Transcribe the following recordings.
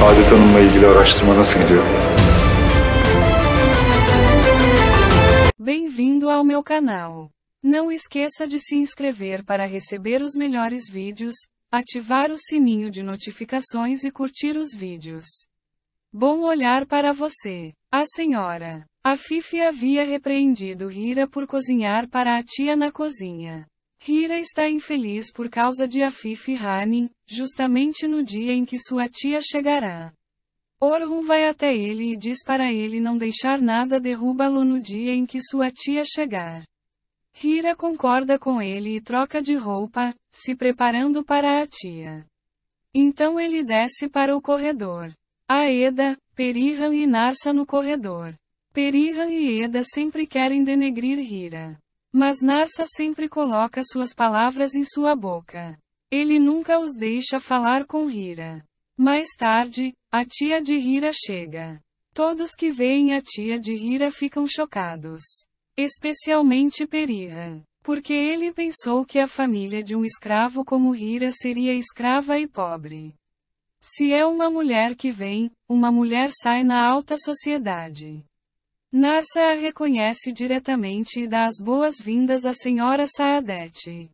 Saadet Hanım'la ilgili araştırma nasıl gidiyor? Bem-vindo ao meu canal. Não esqueça de se inscrever para receber os melhores vídeos, ativar o sininho de notificações e curtir os vídeos. Bom olhar para você. A senhora Afife havia repreendido Hira por cozinhar para a tia na cozinha. Hira está infeliz por causa de Afife Hanin, justamente no dia em que sua tia chegará. Orhun vai até ele e diz para ele não deixar nada derrubá-lo no dia em que sua tia chegar. Hira concorda com ele e troca de roupa, se preparando para a tia. Então ele desce para o corredor. Há Eda, Perihan e Narsa no corredor. Perihan e Eda sempre querem denegrir Hira. Mas Narsa sempre coloca suas palavras em sua boca. Ele nunca os deixa falar com Hira. Mais tarde, a tia de Hira chega. Todos que veem a tia de Hira ficam chocados. Especialmente Perihan. Porque ele pensou que a família de um escravo como Hira seria escrava e pobre. Se é uma mulher que vem, uma mulher sai na alta sociedade. Narsa a reconhece diretamente e dá as boas-vindas à senhora Saadet.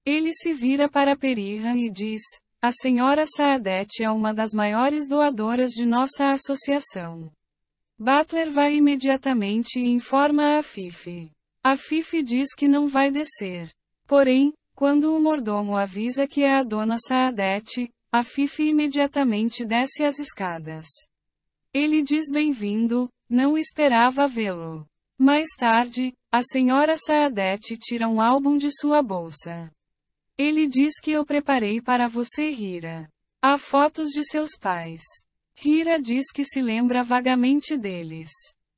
Ele se vira para Perihan e diz: a senhora Saadet é uma das maiores doadoras de nossa associação. Butler vai imediatamente e informa a Afife. Afife diz que não vai descer. Porém, quando o mordomo avisa que é a dona Saadet, Afife imediatamente desce as escadas. Ele diz bem-vindo, não esperava vê-lo. Mais tarde, a senhora Saadet tira um álbum de sua bolsa. Ele diz que eu preparei para você, Hira. Há fotos de seus pais. Hira diz que se lembra vagamente deles.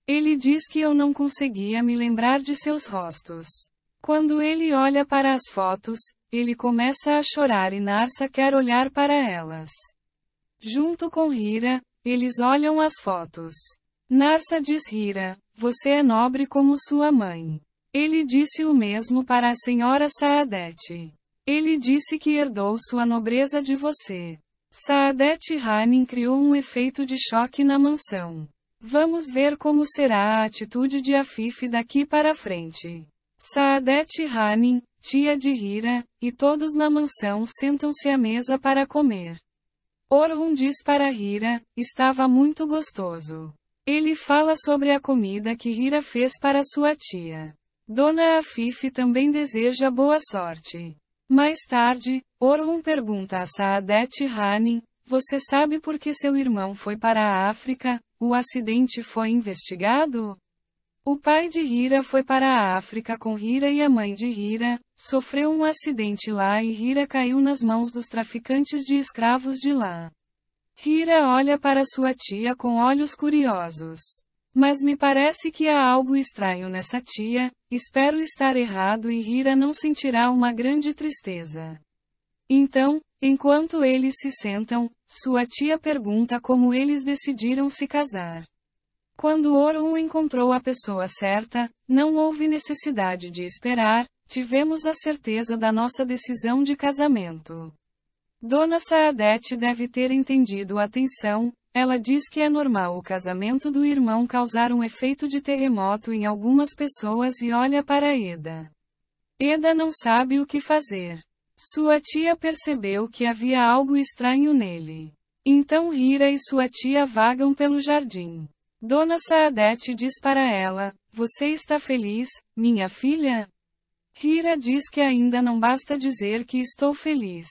Ele diz que eu não conseguia me lembrar de seus rostos. Quando ele olha para as fotos, ele começa a chorar e Narsa quer olhar para elas. Junto com Hira, eles olham as fotos. Narsa diz Hira, você é nobre como sua mãe. Ele disse o mesmo para a senhora Saadet. Ele disse que herdou sua nobreza de você. Saadet Hanin criou um efeito de choque na mansão. Vamos ver como será a atitude de Afife daqui para frente. Saadet Hanin, tia de Hira, e todos na mansão sentam-se à mesa para comer. Orhun diz para Hira, estava muito gostoso. Ele fala sobre a comida que Hira fez para sua tia. Dona Afife também deseja boa sorte. Mais tarde, Orhun pergunta a Saadet Hanin, você sabe por que seu irmão foi para a África? O acidente foi investigado? O pai de Hira foi para a África com Hira e a mãe de Hira, sofreu um acidente lá e Hira caiu nas mãos dos traficantes de escravos de lá. Hira olha para sua tia com olhos curiosos. Mas me parece que há algo estranho nessa tia, espero estar errado e Hira não sentirá uma grande tristeza. Então, enquanto eles se sentam, sua tia pergunta como eles decidiram se casar. Quando Orhun encontrou a pessoa certa, não houve necessidade de esperar, tivemos a certeza da nossa decisão de casamento. Dona Saadet deve ter entendido a tensão, ela diz que é normal o casamento do irmão causar um efeito de terremoto em algumas pessoas e olha para Eda. Eda não sabe o que fazer. Sua tia percebeu que havia algo estranho nele. Então Hira e sua tia vagam pelo jardim. Dona Saadet diz para ela, você está feliz, minha filha? Hira diz que ainda não basta dizer que estou feliz.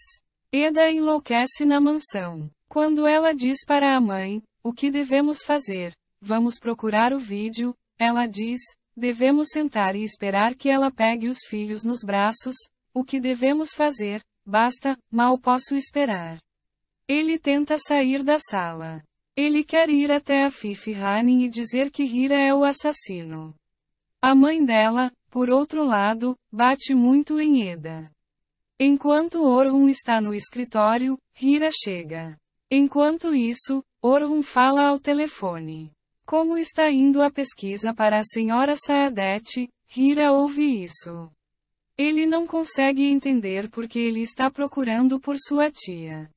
Eda enlouquece na mansão. Quando ela diz para a mãe, o que devemos fazer? Vamos procurar o vídeo, ela diz, devemos sentar e esperar que ela pegue os filhos nos braços, o que devemos fazer? Basta, mal posso esperar. Ele tenta sair da sala. Ele quer ir até Afife Hanin e dizer que Hira é o assassino. A mãe dela, por outro lado, bate muito em Eda. Enquanto Orhun está no escritório, Hira chega. Enquanto isso, Orhun fala ao telefone. Como está indo a pesquisa para a senhora Saadet? Hira ouve isso. Ele não consegue entender porque ele está procurando por sua tia.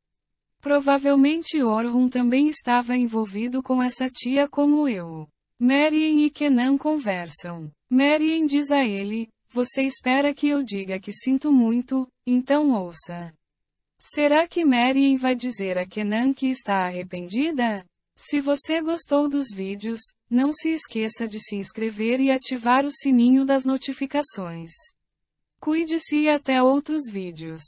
Provavelmente Orhun também estava envolvido com essa tia como eu. Marian e Kenan conversam. Marian diz a ele: você espera que eu diga que sinto muito, então ouça. Será que Marian vai dizer a Kenan que está arrependida? Se você gostou dos vídeos, não se esqueça de se inscrever e ativar o sininho das notificações. Cuide-se e até outros vídeos.